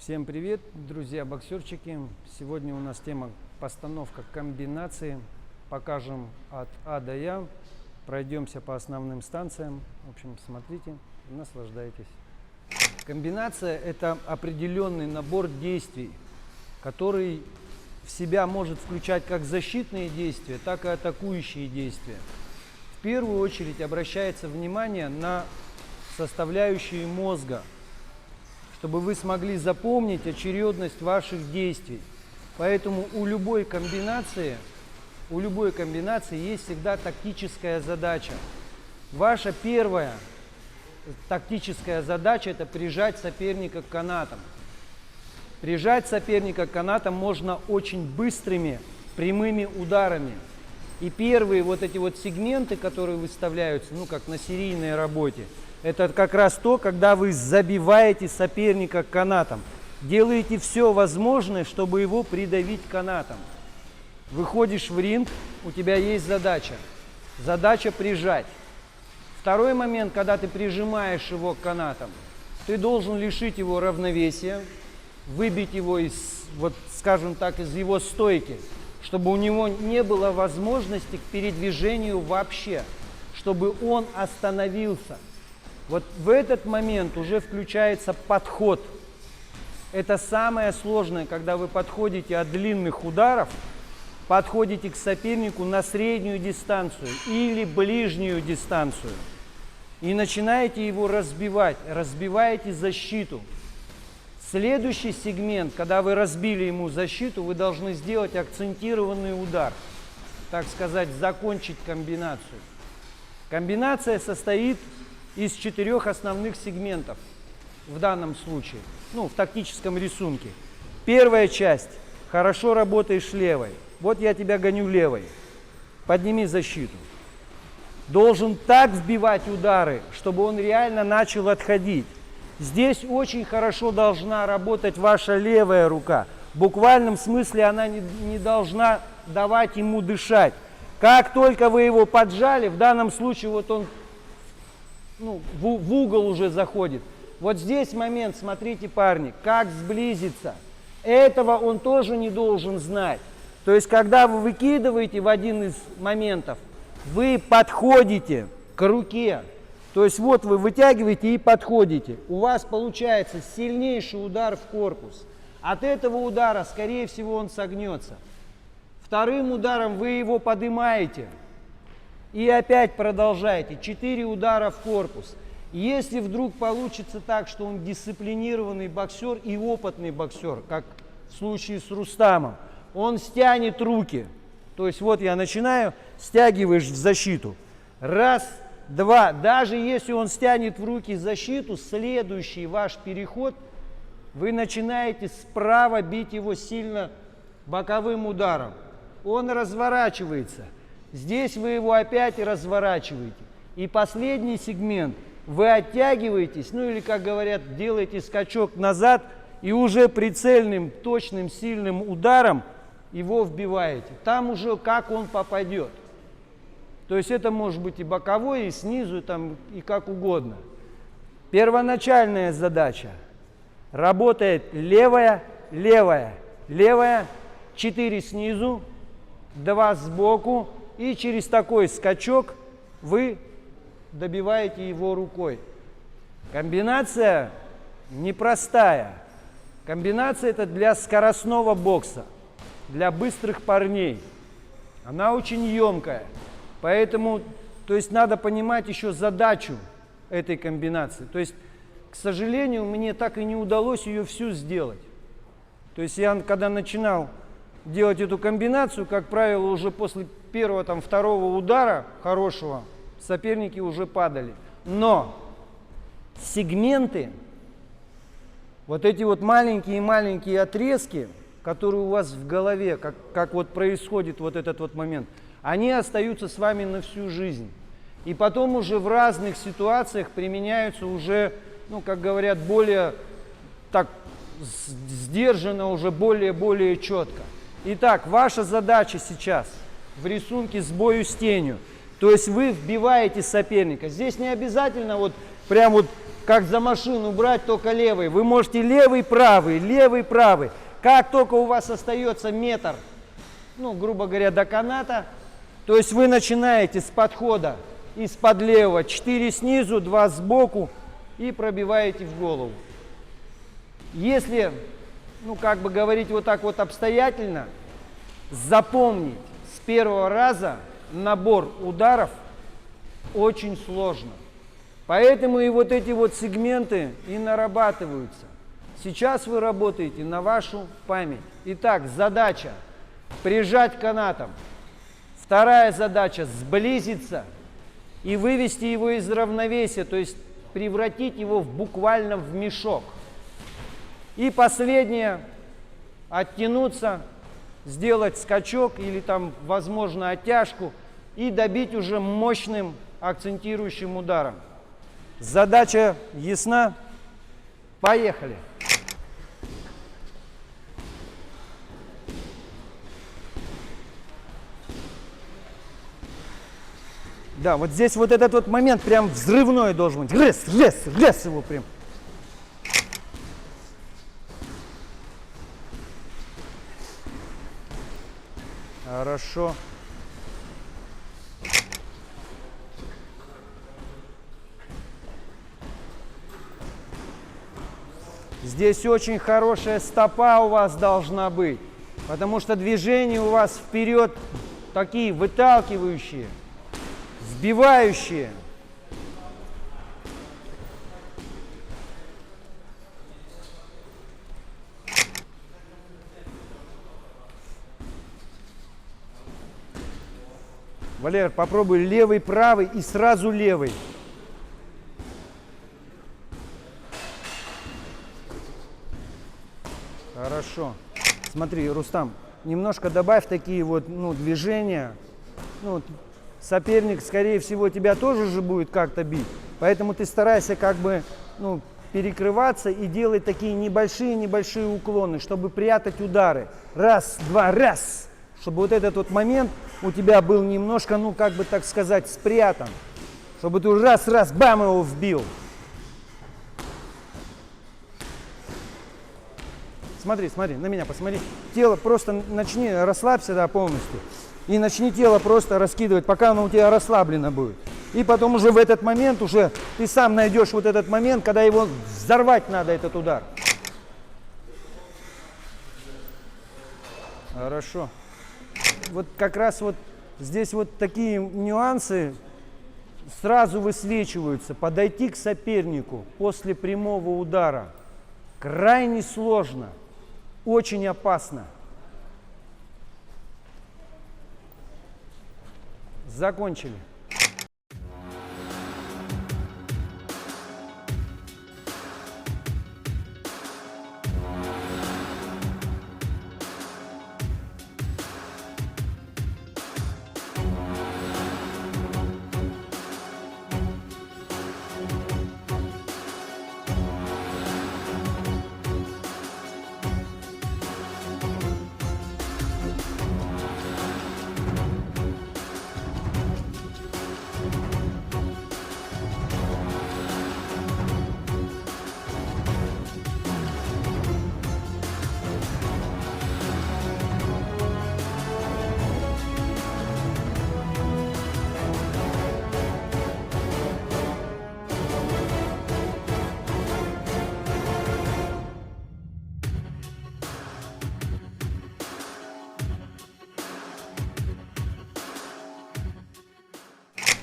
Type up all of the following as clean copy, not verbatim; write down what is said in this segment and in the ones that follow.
Всем привет, друзья-боксерчики! Сегодня у нас тема постановка комбинации. Покажем от А до Я. Пройдемся по основным станциям. В общем, смотрите, наслаждайтесь. Комбинация – это определенный набор действий, который в себя может включать как защитные действия, так и атакующие действия. В первую очередь обращается внимание на составляющие мозга, чтобы вы смогли запомнить очередность ваших действий. Поэтому у любой комбинации есть всегда тактическая задача. Ваша первая тактическая задача – это прижать соперника к канатам. Прижать соперника к канатам можно очень быстрыми прямыми ударами. И первые вот эти вот сегменты, которые выставляются, как на серийной работе, это как раз то, когда вы забиваете соперника к канатам. Делаете все возможное, чтобы его придавить канатом. Выходишь в ринг, у тебя есть задача. Задача прижать. Второй момент, когда ты прижимаешь его к канатам, ты должен лишить его равновесия, выбить его из, скажем так, из его стойки, чтобы у него не было возможности к передвижению вообще, чтобы он остановился. Вот в этот момент уже включается подход. Это самое сложное, когда вы подходите от длинных ударов, подходите к сопернику на среднюю дистанцию или ближнюю дистанцию и начинаете его разбивать, разбиваете защиту. Следующий сегмент, когда вы разбили ему защиту, вы должны сделать акцентированный удар, так сказать, закончить комбинацию. Комбинация состоит из 4 основных сегментов в данном случае, в тактическом рисунке. Первая часть. Хорошо работаешь левой. Вот я тебя гоню левой. Подними защиту. Должен так вбивать удары, чтобы он реально начал отходить. Здесь очень хорошо должна работать ваша левая рука. В буквальном смысле она не должна давать ему дышать. Как только вы его поджали, в данном случае вот он в угол уже заходит. Вот здесь момент, смотрите, парни, как сблизиться. Этого он тоже не должен знать. То есть, когда вы выкидываете в один из моментов, вы подходите к руке. То есть, вот вы вытягиваете и подходите. У вас получается сильнейший удар в корпус. От этого удара, скорее всего, он согнется. Вторым ударом вы его поднимаете. И опять продолжаете. 4 удара в корпус. Если вдруг получится так, что он дисциплинированный боксер и опытный боксер, как в случае с Рустамом, он стянет руки. То есть вот я начинаю, стягиваешь в защиту. Раз, два. Даже если он стянет в руки защиту, следующий ваш переход, вы начинаете справа бить его сильно боковым ударом. Он разворачивается. Здесь вы его опять разворачиваете. И последний сегмент. Вы оттягиваетесь, или, как говорят, делаете скачок назад и уже прицельным, точным, сильным ударом его вбиваете. Там уже как он попадет. То есть это может быть и боковой, и снизу, и как угодно. Первоначальная задача. Работает левая, левая, левая, 4 снизу, 2 сбоку. И через такой скачок вы добиваете его рукой. Комбинация непростая. Комбинация это для скоростного бокса, для быстрых парней. Она очень емкая. Поэтому, надо понимать еще задачу этой комбинации. То есть, к сожалению, мне так и не удалось ее всю сделать. То есть я, когда начинал делать эту комбинацию, как правило, уже после первого, второго удара хорошего, соперники уже падали. Но сегменты, вот эти вот маленькие отрезки, которые у вас в голове, как вот происходит вот этот вот момент, они остаются с вами на всю жизнь. И потом уже в разных ситуациях применяются уже, как говорят, более так сдержанно, уже более четко. Итак, ваша задача сейчас в рисунке с бою с тенью. То есть вы вбиваете соперника. Здесь не обязательно как за машину брать, только левый. Вы можете левый, правый, левый, правый. Как только у вас остается метр, ну, грубо говоря, до каната, то есть вы начинаете с подхода из-под левого, 4 снизу, 2 сбоку и пробиваете в голову. Если, ну, как бы говорить вот так вот обстоятельно, запомнить с первого раза набор ударов очень сложно. Поэтому и вот эти вот сегменты и нарабатываются. Сейчас вы работаете на вашу память. Итак, задача прижать канатом. Вторая задача сблизиться и вывести его из равновесия, то есть превратить его буквально в мешок. И последнее, оттянуться, сделать скачок или там, возможно, оттяжку и добить уже мощным акцентирующим ударом. Задача ясна? Поехали! Да, вот здесь вот этот вот момент прям взрывной должен быть. Раз его прям. Хорошо. Здесь очень хорошая стопа у вас должна быть, потому что движения у вас вперед такие выталкивающие, сбивающие. Валер, попробуй левый, правый и сразу левый. Хорошо. Смотри, Рустам, немножко добавь такие вот, ну, движения. Ну, соперник, скорее всего, тебя тоже же будет как-то бить. Поэтому ты старайся как бы, ну, перекрываться и делать такие небольшие уклоны, чтобы прятать удары. Раз, два, раз. Чтобы вот этот вот момент у тебя был немножко, ну, как бы так сказать, спрятан. Чтобы ты раз, бам, его вбил. Смотри, на меня посмотри. Тело просто начни, расслабься, да, полностью. И начни тело просто раскидывать, пока оно у тебя расслаблено будет. И потом уже в этот момент, уже ты сам найдешь вот этот момент, когда его взорвать надо, этот удар. Хорошо. Вот как раз вот здесь вот такие нюансы сразу высвечиваются. Подойти к сопернику после прямого удара крайне сложно. Очень опасно. Закончили.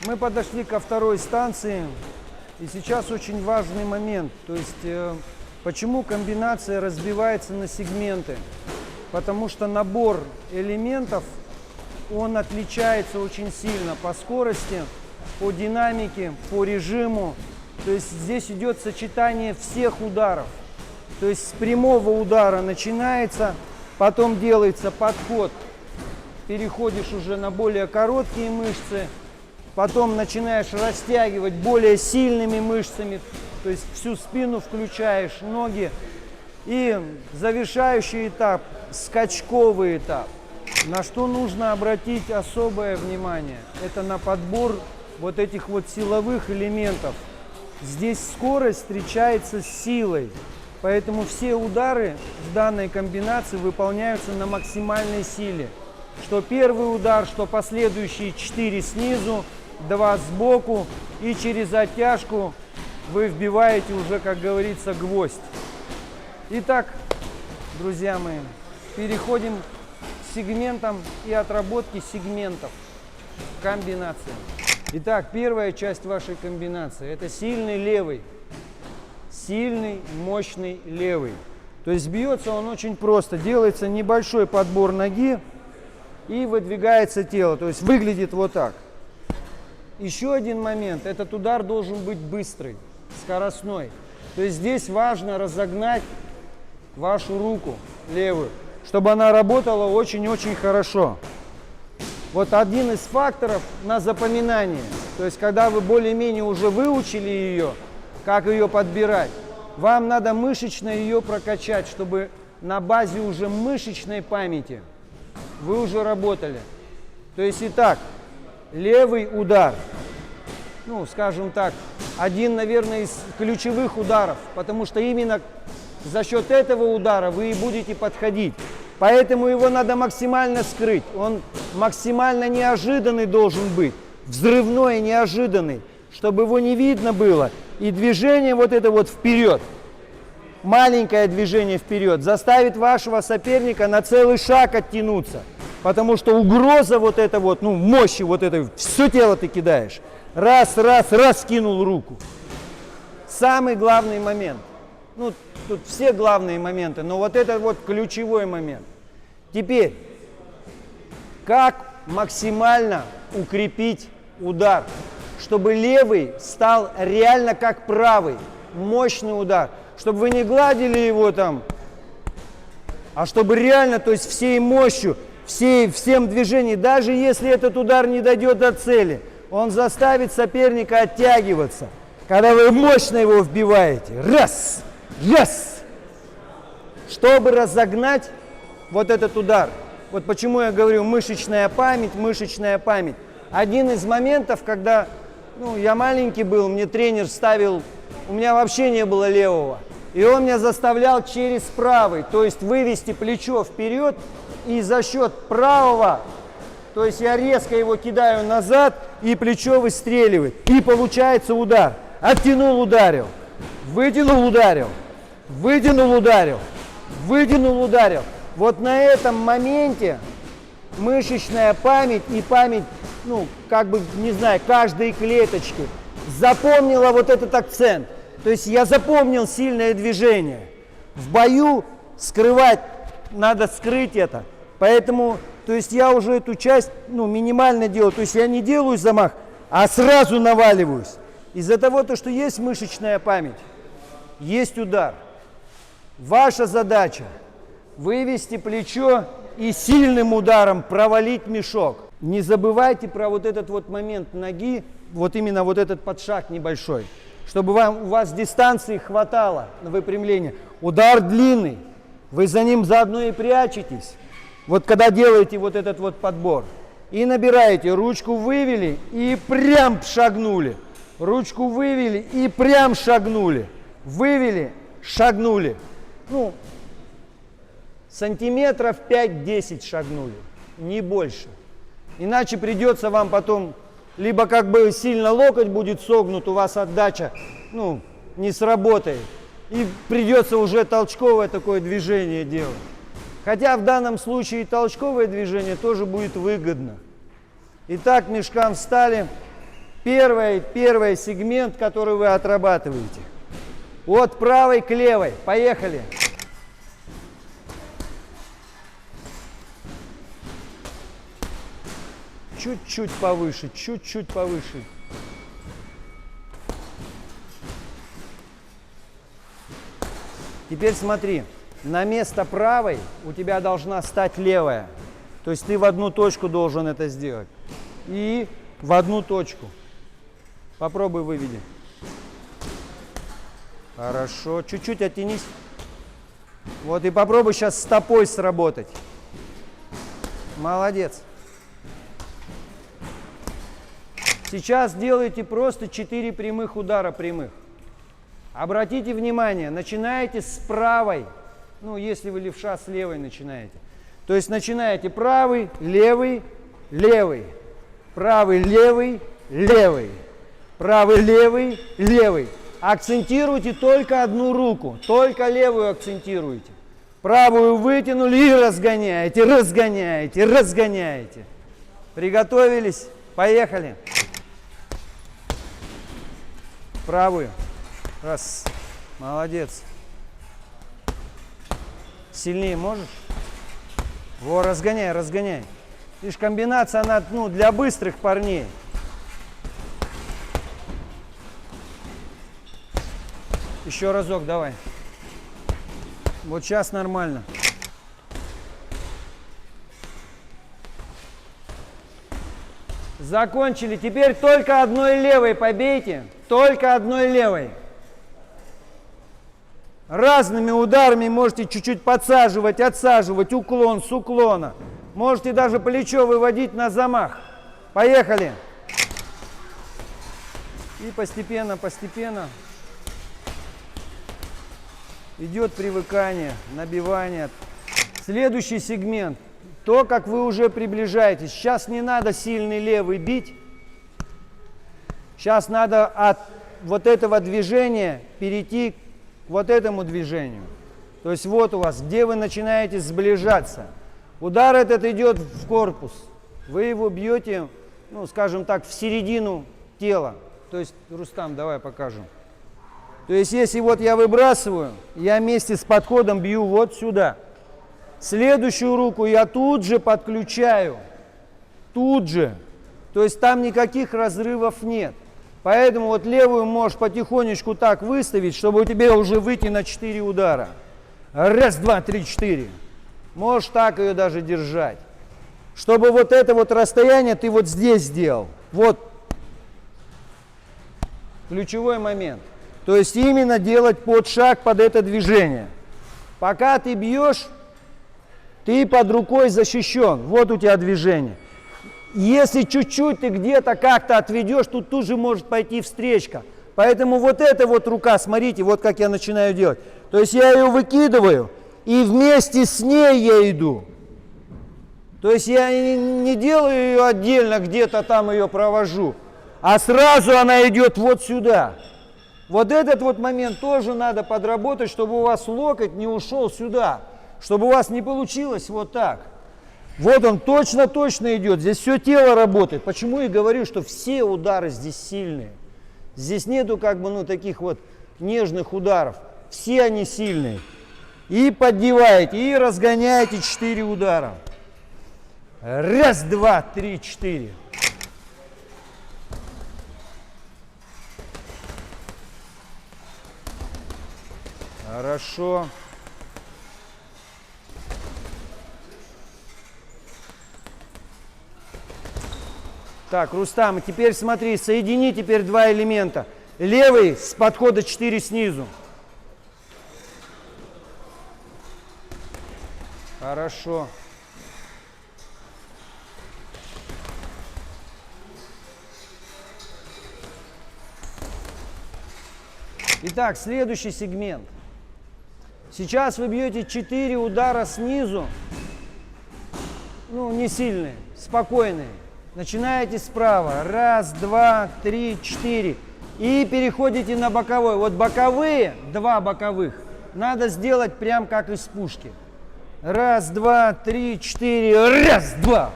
Мы подошли ко второй станции, и сейчас очень важный момент. То есть, почему комбинация разбивается на сегменты? Потому что набор элементов, он отличается очень сильно по скорости, по динамике, по режиму. То есть здесь идет сочетание всех ударов. То есть с прямого удара начинается, потом делается подход, переходишь уже на более короткие мышцы, потом начинаешь растягивать более сильными мышцами, то есть всю спину включаешь, ноги. И завершающий этап, скачковый этап. На что нужно обратить особое внимание? Это на подбор вот этих вот силовых элементов. Здесь скорость встречается с силой. Поэтому все удары в данной комбинации выполняются на максимальной силе. Что первый удар, что последующие 4 снизу, 2 сбоку, и через оттяжку вы вбиваете уже, как говорится, гвоздь. Итак, друзья мои, переходим к сегментам и отработке сегментов комбинации. Итак, первая часть вашей комбинации – это сильный левый. Сильный, мощный левый. То есть бьется он очень просто. Делается небольшой подбор ноги и выдвигается тело. То есть выглядит вот так. Еще один момент. Этот удар должен быть быстрый, скоростной. То есть здесь важно разогнать вашу руку левую, чтобы она работала очень-очень хорошо. Вот один из факторов на запоминание. То есть когда вы более-менее уже выучили ее, как ее подбирать, вам надо мышечно ее прокачать, чтобы на базе уже мышечной памяти вы уже работали. То есть итак, левый удар, ну скажем так, один, наверное, из ключевых ударов, потому что именно за счет этого удара вы и будете подходить. Поэтому его надо максимально скрыть, он максимально неожиданный должен быть, взрывной, неожиданный, чтобы его не видно было. И движение вот это вот вперед, маленькое движение вперед, заставит вашего соперника на целый шаг оттянуться. Потому что угроза вот эта вот, ну мощи вот этой, все тело ты кидаешь. Раз, кинул руку. Самый главный момент. Ну, тут все главные моменты, но вот это вот ключевой момент. Теперь, как максимально укрепить удар, чтобы левый стал реально как правый, мощный удар, чтобы вы не гладили его там, а чтобы реально, то есть всей мощью, всем движением, даже если этот удар не дойдет до цели, он заставит соперника оттягиваться, когда вы мощно его вбиваете. Раз, чтобы разогнать вот этот удар. Вот почему я говорю мышечная память. Один из моментов, когда я маленький был, мне тренер ставил, у меня вообще не было левого. И он меня заставлял через правый, то есть вывести плечо вперед и за счет правого, то есть я резко его кидаю назад и плечо выстреливает. И получается удар. Оттянул, ударил, вытянул, ударил, вытянул, ударил, вытянул, ударил. Вот на этом моменте мышечная память и память, каждой клеточки запомнила вот этот акцент. То есть я запомнил сильное движение. В бою скрывать, надо скрыть это. Поэтому, то есть я уже эту часть, минимально делаю. То есть я не делаю замах, а сразу наваливаюсь. Из-за того, что есть мышечная память, есть удар. Ваша задача вывести плечо и сильным ударом провалить мешок. Не забывайте про вот этот вот момент ноги, вот именно вот этот подшаг небольшой, чтобы у вас дистанции хватало на выпрямление. Удар длинный, вы за ним заодно и прячетесь. Вот когда делаете вот этот вот подбор и набираете, ручку вывели и прям шагнули. Ручку вывели и прям шагнули. Вывели, шагнули. Сантиметров 5-10 шагнули, не больше. Иначе придется вам потом, либо сильно локоть будет согнут, у вас отдача, не сработает. И придется уже толчковое такое движение делать. Хотя в данном случае толчковое движение тоже будет выгодно. Итак, мешкам встали. Первый сегмент, который вы отрабатываете. От правой к левой. Поехали. Чуть-чуть повыше, чуть-чуть повыше. Теперь смотри, на место правой у тебя должна стать левая. То есть ты в одну точку должен это сделать. И в одну точку. Попробуй выведи. Хорошо. Чуть-чуть оттянись. Вот и попробуй сейчас стопой сработать. Молодец. Сейчас делайте просто 4 прямых удара прямых. Обратите внимание, начинаете с правой. Ну, если вы левша, с левой начинаете. То есть начинаете правый, левый, левый. Правый, левый, левый. Правый, левый, левый. Акцентируйте только одну руку. Только левую акцентируйте. Правую вытянули и разгоняете, разгоняете, разгоняете. Приготовились? Поехали. Правую. Раз. Молодец. Сильнее можешь? Во, разгоняй, разгоняй. Видишь, комбинация, она, ну, для быстрых парней. Еще разок давай. Вот сейчас нормально. Закончили. Теперь только одной левой побейте. Только одной левой. Разными ударами можете чуть-чуть подсаживать, отсаживать, уклон с уклона. Можете даже плечо выводить на замах. Поехали. И постепенно, постепенно идет привыкание, набивание. Следующий сегмент. То, как вы уже приближаетесь. Сейчас не надо сильный левый бить. Сейчас надо от вот этого движения перейти к вот этому движению. То есть вот у вас, где вы начинаете сближаться. Удар этот идет в корпус. Вы его бьете, ну, скажем так, в середину тела. То есть, Рустам, давай покажем. То есть, если вот я выбрасываю, я вместе с подходом бью вот сюда. Следующую руку я тут же подключаю. Тут же. То есть, там никаких разрывов нет. Поэтому вот левую можешь потихонечку так выставить, чтобы у тебя уже выйти на 4 удара. Раз, два, три, 4. Можешь так ее даже держать. Чтобы вот это вот расстояние ты вот здесь сделал. Вот. Ключевой момент. То есть именно делать под шаг под это движение. Пока ты бьешь, ты под рукой защищен. Вот у тебя движение. Если чуть-чуть ты где-то как-то отведешь, тут же может пойти встречка. Поэтому вот эта вот рука, смотрите, вот как я начинаю делать. То есть я ее выкидываю, и вместе с ней я иду. То есть я не делаю ее отдельно, где-то там ее провожу, а сразу она идет вот сюда. Вот этот вот момент тоже надо подработать, чтобы у вас локоть не ушел сюда, чтобы у вас не получилось вот так. Вот он точно идет, здесь все тело работает. Почему я говорю, что все удары здесь сильные. Здесь нету как бы, ну, таких вот нежных ударов. Все они сильные. И поддеваете, и разгоняете 4 удара. Раз, два, три, 4. Хорошо. Так, Рустам, теперь смотри, соедини теперь два элемента. Левый с подхода 4 снизу. Хорошо. Итак, следующий сегмент. Сейчас вы бьете 4 удара снизу. Ну, не сильные, спокойные. Начинаете справа. Раз, два, три, 4. И переходите на боковой. Вот боковые, 2 боковых, надо сделать прям как из пушки. Раз, два, три, 4. Раз, два.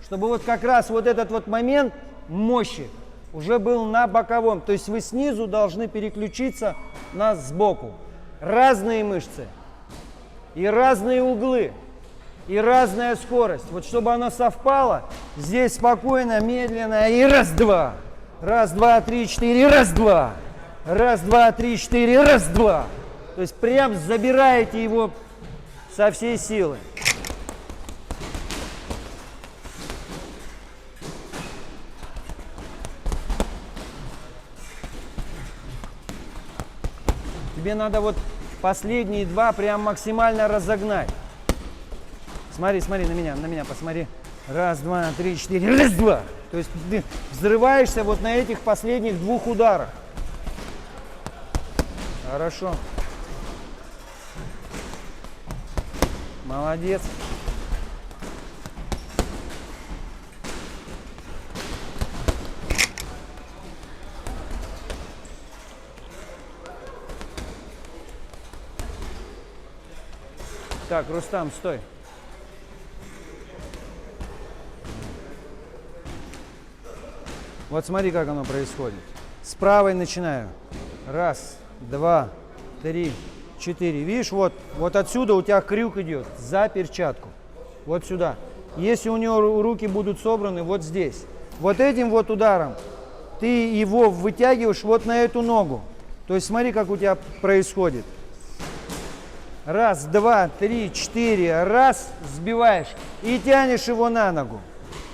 Чтобы вот как раз вот этот вот момент мощи уже был на боковом. То есть вы снизу должны переключиться на сбоку. Разные мышцы и разные углы. И разная скорость. Вот чтобы оно совпало, здесь спокойно, медленно. И раз, два. Раз, два, три, 4. Раз, два. Раз, два, три, 4. Раз, два. То есть прям забираете его со всей силы. Тебе надо вот последние 2 прям максимально разогнать. Смотри, смотри на меня, посмотри. Раз, два, три, 4. Раз, два. То есть ты взрываешься вот на этих последних 2 ударах. Хорошо. Молодец. Так, Рустам, стой. Вот смотри, как оно происходит. С правой начинаю. Раз, два, три, четыре. Видишь, вот отсюда у тебя крюк идет за перчатку. Вот сюда. Если у него руки будут собраны вот здесь. Вот этим вот ударом ты его вытягиваешь вот на эту ногу. То есть смотри, как у тебя происходит. Раз, два, три, четыре. Раз, сбиваешь. И тянешь его на ногу.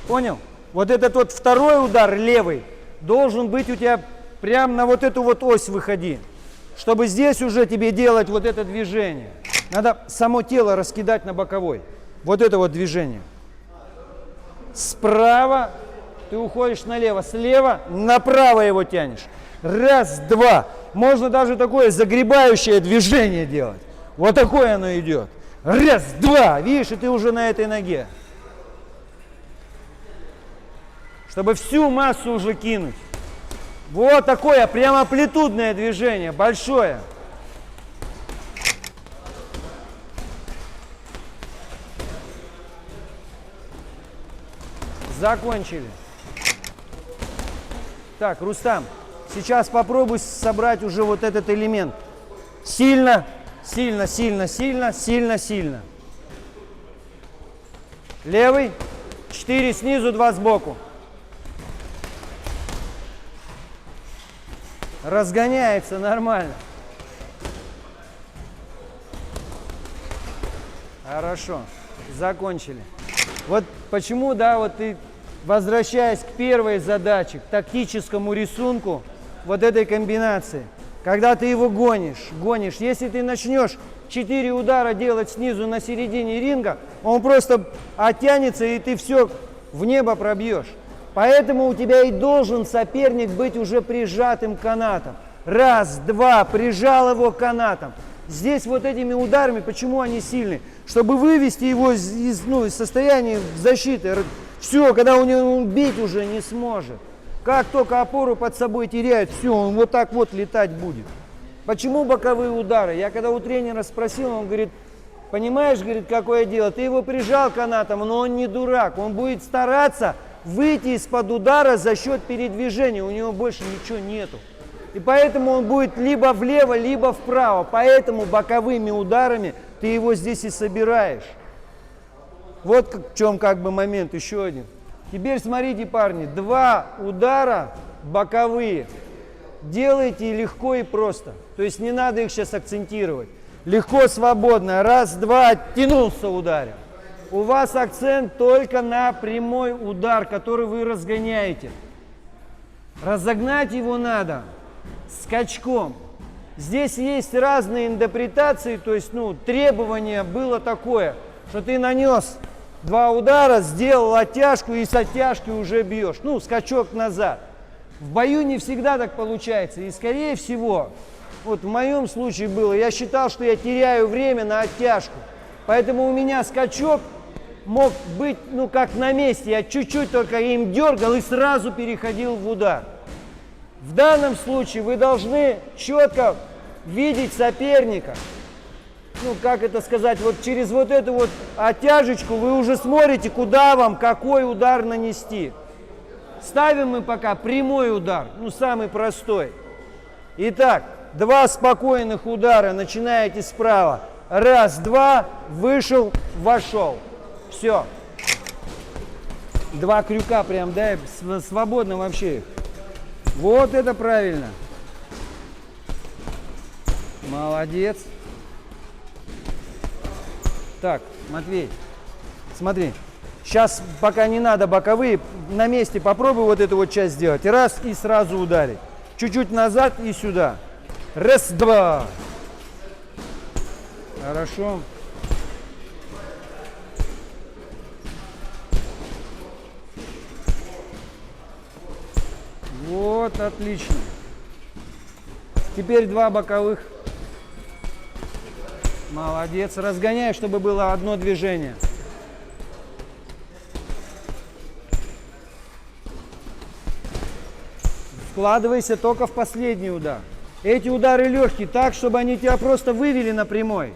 Понял? Вот этот вот второй удар, левый, должен быть у тебя прямо на вот эту вот ось выходи. Чтобы здесь уже тебе делать вот это движение. Надо само тело раскидать на боковой. Вот это вот движение. Справа ты уходишь налево. Слева направо его тянешь. Раз, два. Можно даже такое загребающее движение делать. Вот такое оно идет. Раз, два. Видишь, и ты уже на этой ноге. Чтобы всю массу уже кинуть. Вот такое прямо амплитудное движение, большое. Закончили. Так, Рустам, сейчас попробуй собрать уже вот этот элемент. Сильно, сильно, сильно, сильно, сильно, сильно. Левый. 4 снизу, 2 сбоку. Разгоняется нормально. Хорошо. Закончили. Вот почему, да, вот ты, возвращаясь к первой задаче, к тактическому рисунку вот этой комбинации, когда ты его гонишь, если ты начнешь 4 удара делать снизу на середине ринга, он просто оттянется, и ты все в небо пробьешь. Поэтому у тебя и должен соперник быть уже прижатым канатом. Раз, два, прижал его канатом. Здесь вот этими ударами, почему они сильны? Чтобы вывести его из состояния защиты. Все, когда у него он бить уже не сможет. Как только опору под собой теряет, все, он вот так вот летать будет. Почему боковые удары? Я когда у тренера спросил, он говорит, понимаешь, говорит, какое дело? Ты его прижал канатом, но он не дурак. Он будет стараться выйти из-под удара за счет передвижения. У него больше ничего нету. И поэтому он будет либо влево, либо вправо. Поэтому боковыми ударами ты его здесь и собираешь. Вот в чем как бы момент, еще один. Теперь смотрите, парни, 2 удара боковые. Делайте легко и просто. То есть не надо их сейчас акцентировать. Легко, свободно. Раз, два, оттянулся, ударил. У вас акцент только на прямой удар, который вы разгоняете. Разогнать его надо скачком. Здесь есть разные интерпретации, то есть, требование было такое, что ты нанес 2 удара, сделал оттяжку и с оттяжки уже бьешь. Скачок назад. В бою не всегда так получается. И, скорее всего, вот в моем случае было, я считал, что я теряю время на оттяжку. Поэтому у меня скачок мог быть, как на месте. Я чуть-чуть только им дергал и сразу переходил в удар. В данном случае вы должны четко видеть соперника. Как это сказать, вот через вот эту вот оттяжечку вы уже смотрите, куда вам какой удар нанести. Ставим мы пока прямой удар, самый простой. Итак, 2 спокойных удара, начинаете справа. Раз, два, вышел, вошел. Все. 2 крюка прям, да, свободно вообще их. Вот это правильно. Молодец. Так, Матвей, смотри. Сейчас пока не надо боковые, на месте попробуй вот эту вот часть сделать. Раз и сразу ударить. Чуть-чуть назад и сюда. Раз, два. Хорошо. Вот, отлично. Теперь 2 боковых. Молодец. Разгоняй, чтобы было одно движение. Вкладывайся только в последний удар. Эти удары легкие, так, чтобы они тебя просто вывели на прямой.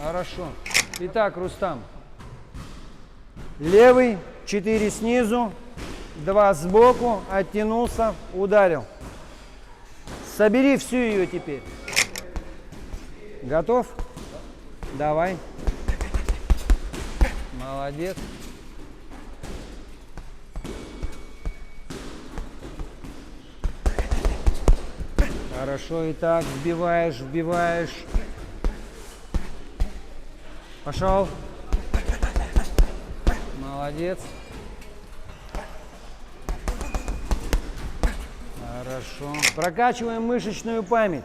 Хорошо. Итак, Рустам. Левый, 4 снизу, 2 сбоку, оттянулся, ударил. Собери всю ее теперь. Готов? Давай. Молодец. Хорошо, итак, вбиваешь, вбиваешь. Пошел. Молодец. Хорошо. Прокачиваем мышечную память.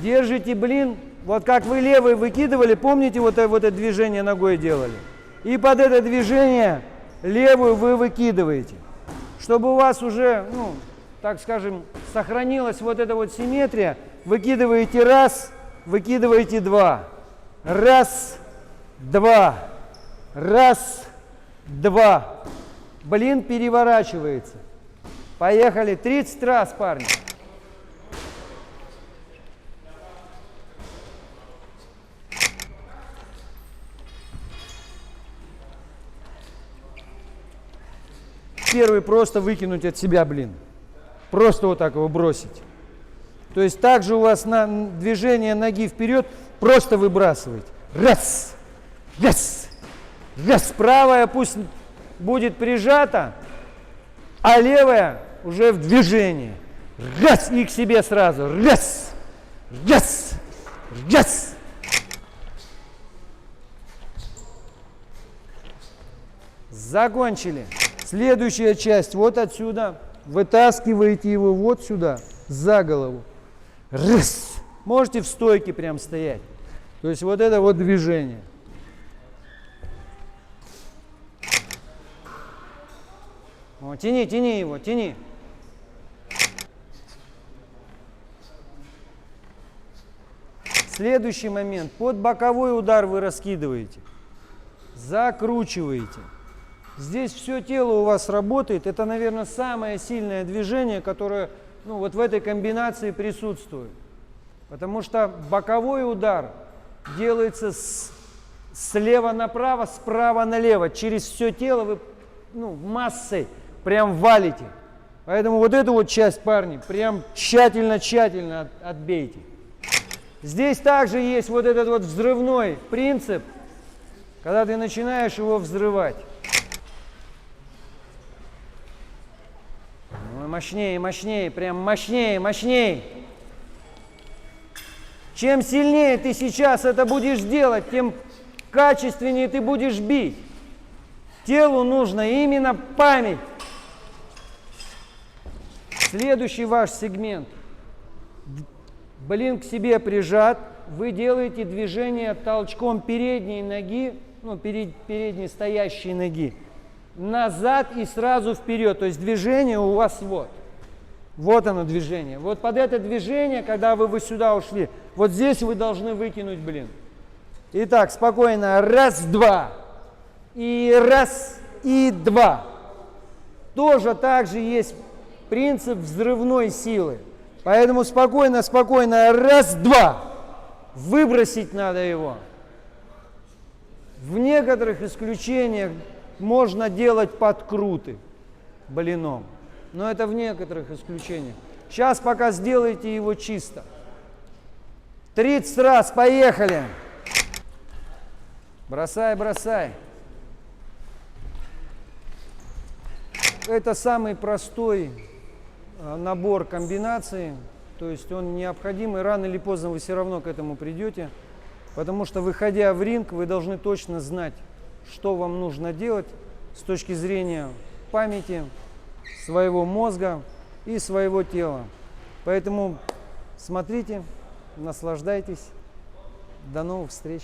Держите блин, вот как вы левый выкидывали, помните, вот это движение ногой делали? И под это движение левую вы выкидываете. Чтобы у вас уже, ну, так скажем, сохранилась вот эта вот симметрия, выкидываете раз, выкидываете два. Раз, два. Раз, два. Блин переворачивается. Поехали. 30 раз, парни. Первый просто выкинуть от себя блин. Просто вот так его бросить. То есть также у вас на движение ноги вперед просто выбрасываете. Раз, раз, раз. Правая пусть будет прижата, а левая уже в движении. Раз и к себе сразу. Раз, раз, раз. Закончили. Следующая часть вот отсюда. Вытаскиваете его вот сюда, за голову. Раз. Можете в стойке прям стоять. То есть вот это вот движение. О, тяни, тяни его, тяни. Следующий момент. Под боковой удар вы раскидываете. Закручиваете. Здесь все тело у вас работает. Это, наверное, самое сильное движение, которое, ну, вот в этой комбинации присутствует. Потому что боковой удар делается слева направо, справа налево. Через все тело вы, ну, массой прям валите. Поэтому вот эту вот часть, парни, прям тщательно отбейте. Здесь также есть вот этот вот взрывной принцип, когда ты начинаешь его взрывать. Мощнее, мощнее, прям мощнее, мощнее. Чем сильнее ты сейчас это будешь делать, тем качественнее ты будешь бить. Телу нужно именно память. Следующий ваш сегмент. Блин к себе прижат. Вы делаете движение толчком передней ноги, ну, передней стоящей ноги, назад и сразу вперед. То есть движение у вас вот. Вот оно движение. Вот под это движение, когда вы сюда ушли, вот здесь вы должны выкинуть блин. Итак, спокойно. Раз, два. И раз, и два. Тоже также есть принцип взрывной силы. Поэтому спокойно, спокойно. Раз, два. Выбросить надо его. В некоторых исключениях можно делать подкруты блином. Но это в некоторых исключениях. Сейчас пока сделайте его чисто. 30 раз, поехали. Бросай, бросай. Это самый простой набор комбинаций. То есть он необходимый. Рано или поздно вы все равно к этому придете. Потому что, выходя в ринг, вы должны точно знать, что вам нужно делать с точки зрения памяти, своего мозга и своего тела. Поэтому смотрите, наслаждайтесь. До новых встреч!